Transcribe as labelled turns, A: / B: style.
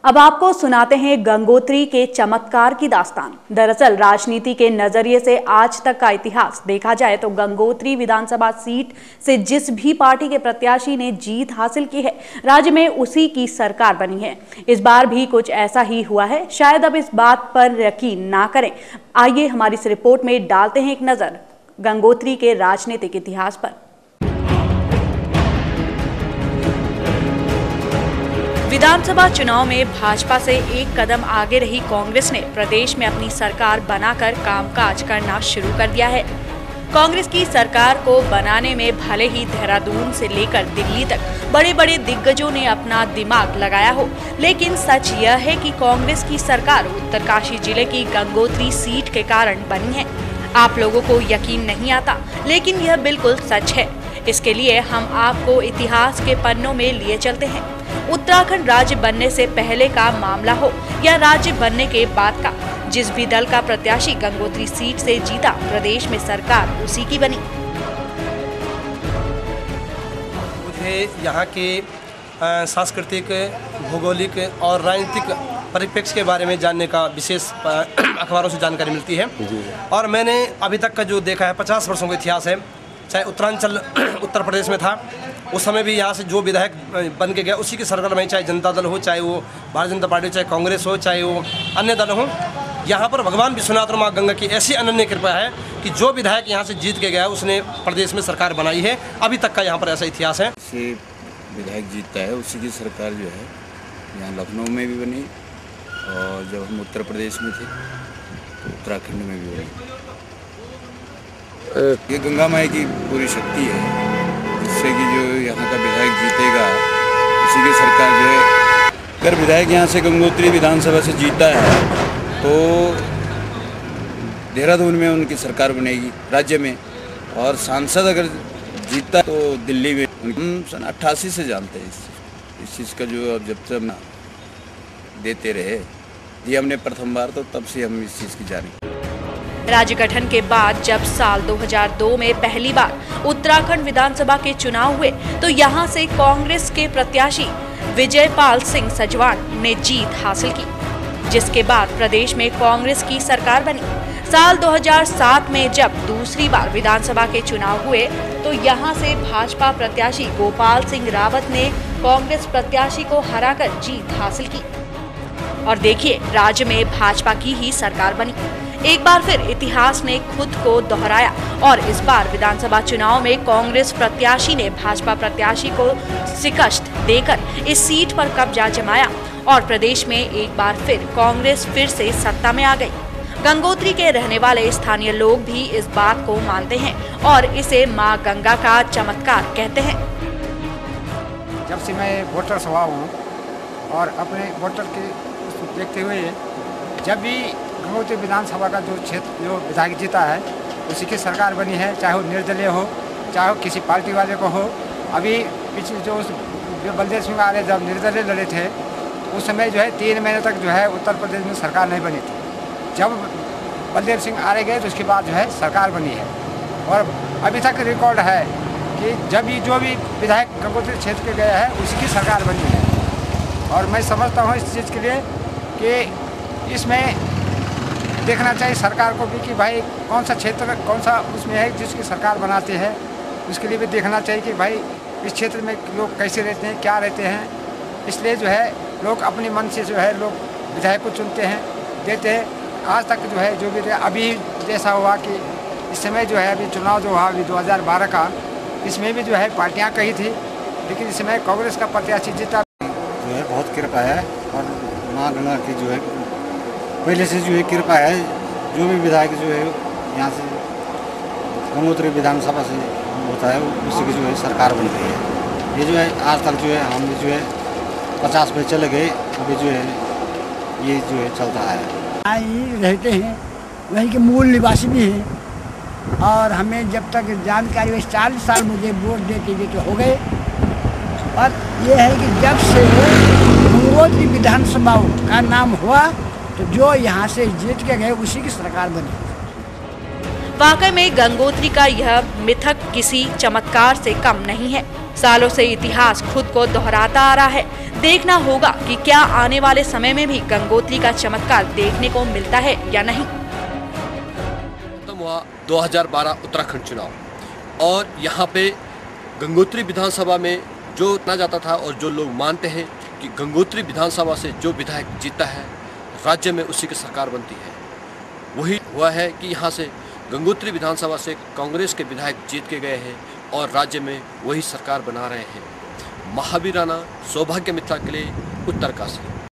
A: अब आपको सुनाते हैं गंगोत्री के चमत्कार की दास्तान। दरअसल राजनीति के नजरिए से आज तक का इतिहास देखा जाए तो गंगोत्री विधानसभा सीट से जिस भी पार्टी के प्रत्याशी ने जीत हासिल की है, राज्य में उसी की सरकार बनी है। इस बार भी कुछ ऐसा ही हुआ है। शायद अब इस बात पर यकीन ना करें। आइए हमारी इस रिपोर्ट में डालते हैं एक नजर गंगोत्री के राजनीतिक इतिहास पर। विधानसभा चुनाव में भाजपा से एक कदम आगे रही कांग्रेस ने प्रदेश में अपनी सरकार बनाकर कामकाज करना शुरू कर दिया है। कांग्रेस की सरकार को बनाने में भले ही देहरादून से लेकर दिल्ली तक बड़े बड़े दिग्गजों ने अपना दिमाग लगाया हो, लेकिन सच यह है कि कांग्रेस की सरकार उत्तरकाशी जिले की गंगोत्री सीट के कारण बनी है। आप लोगों को यकीन नहीं आता, लेकिन यह बिल्कुल सच है। इसके लिए हम आपको इतिहास के पन्नों में लिए चलते हैं। उत्तराखंड राज्य बनने से पहले का मामला हो या राज्य बनने के बाद का, जिस भी दल का प्रत्याशी गंगोत्री सीट से जीता, प्रदेश में सरकार उसी की बनी।
B: मुझे यहाँ के सांस्कृतिक, भौगोलिक और राजनीतिक परिप्रेक्ष्य के बारे में जानने का विशेष अखबारों से जानकारी मिलती है। और मैंने अभी तक का जो देखा है, 50 वर्षों का इतिहास है। चाहे उत्तरांचल उत्तर प्रदेश में था, उस समय भी यहाँ से जो विधायक बन के गया उसी की सरकार में, चाहे जनता दल हो, चाहे वो भारतीय जनता पार्टी, चाहे कांग्रेस हो, चाहे वो अन्य दल हो। यहाँ पर भगवान विश्वनाथ और माँ गंगा की ऐसी अनन्य कृपा है कि जो विधायक यहाँ से जीत के गया उसने प्रदेश में सरकार बनाई है। अभी तक का यहाँ पर ऐसा इतिहास है।
C: विधायक जीतता है उसी की सरकार जो है यहाँ लखनऊ में भी बनी, और जब हम उत्तर प्रदेश में थे तो उत्तराखंड में भी बनी। ये गंगा माई की पूरी शक्ति है, जिससे कि जो यहाँ का विधायक जीतेगा उसी की सरकार जो है। अगर विधायक यहाँ से गंगोत्री विधानसभा से जीता है तो देहरादून में उनकी सरकार बनेगी राज्य में, और सांसद अगर जीतता तो दिल्ली में। हम सन 88 से जानते हैं इस चीज़ का, जो अब जब तक ना देते रहे ये हमने प्रथम बार, तो तब से हम इस चीज़ की जाने।
A: राज्य गठन के बाद जब साल 2002 में पहली बार उत्तराखंड विधानसभा के चुनाव हुए तो यहां से कांग्रेस के प्रत्याशी विजयपाल सिंह सजवान ने जीत हासिल की, जिसके बाद प्रदेश में कांग्रेस की सरकार बनी। साल 2007 में जब दूसरी बार विधानसभा के चुनाव हुए तो यहां से भाजपा प्रत्याशी गोपाल सिंह रावत ने कांग्रेस प्रत्याशी को हराकर जीत हासिल की। और देखिए, राज्य में भाजपा की ही सरकार बनी। एक बार फिर इतिहास ने खुद को दोहराया और इस बार विधानसभा चुनाव में कांग्रेस प्रत्याशी ने भाजपा प्रत्याशी को शिकस्त देकर इस सीट पर कब्जा जमाया और प्रदेश में एक बार फिर कांग्रेस फिर से सत्ता में आ गई। गंगोत्री के रहने वाले स्थानीय लोग भी इस बात को मानते हैं और इसे मां गंगा का चमत्कार कहते हैं।
D: जब से मैं वोटर हुआ हूँ और अपने वोटर के देखते हुए, जब भी गंगोत्री विधानसभा का जो क्षेत्र जो विधायक जीता है उसी की सरकार बनी है, चाहे वो निर्दलीय हो, चाहे वो किसी पार्टी वाले को हो। अभी पिछले जो बलदेव सिंह आर्य जब निर्दलीय लड़े थे उस समय जो है 3 महीने तक जो है उत्तर प्रदेश में सरकार नहीं बनी थी। जब बलदेव सिंह आर्य गए तो उसके बाद जो है सरकार बनी है। और अभी तक रिकॉर्ड है कि जब भी जो भी विधायक गंगोत्री क्षेत्र के गए हैं उसी की सरकार बनी है। और मैं समझता हूँ इस चीज़ के लिए कि इसमें देखना चाहिए सरकार को भी कि भाई कौन सा क्षेत्र कौन सा उसमें है जिसकी सरकार बनाते हैं, उसके लिए भी देखना चाहिए कि भाई इस क्षेत्र में लोग कैसे रहते हैं, क्या रहते हैं। इसलिए जो है लोग अपने मन से जो है लोग विधायक को चुनते हैं, देते हैं। आज तक जो है जो भी अभी जैसा हुआ कि इस समय जो है अभी चुनाव जो हुआ अभी 2012 का, इसमें भी जो है पार्टियाँ कही थी, लेकिन इस समय कांग्रेस का प्रत्याशी जीता।
E: जो है बहुत कृपा है और माँ गंगा की जो है पहले से जो है कृपा है। जो भी विधायक जो है यहाँ से गंगोत्री विधानसभा से होता है उसी की जो है सरकार बन गई है। ये जो है आज तक जो है हम जो है 50 पे चले गए, अभी जो है ये जो है चलता है।
F: यहाँ रहते हैं, वहीं के मूल निवासी भी हैं और हमें जब तक जानकारी हुई 40 साल मुझे वोट देते हो गए। और ये है कि जब से गंगोत्री विधानसभा का नाम हुआ तो जो यहाँ से जीत के गए उसी की सरकार बनी।
A: वाकई में गंगोत्री का यह मिथक किसी चमत्कार से कम नहीं है। सालों से इतिहास खुद को दोहराता आ रहा है। देखना होगा कि क्या आने वाले समय में भी गंगोत्री का चमत्कार देखने को मिलता है या नहीं।
G: खत्म हुआ 2012 उत्तराखंड चुनाव और यहाँ पे गंगोत्री विधानसभा में जो माना जाता था और जो लोग मानते हैं कि गंगोत्री विधानसभा से जो विधायक जीता है राज्य में उसी की सरकार बनती है, वही हुआ है कि यहाँ से गंगोत्री विधानसभा से कांग्रेस के विधायक जीत के गए हैं और राज्य में वही सरकार बना रहे हैं। महावीर राणा, सौभाग्य मित्रा के लिए, उत्तरकाशी।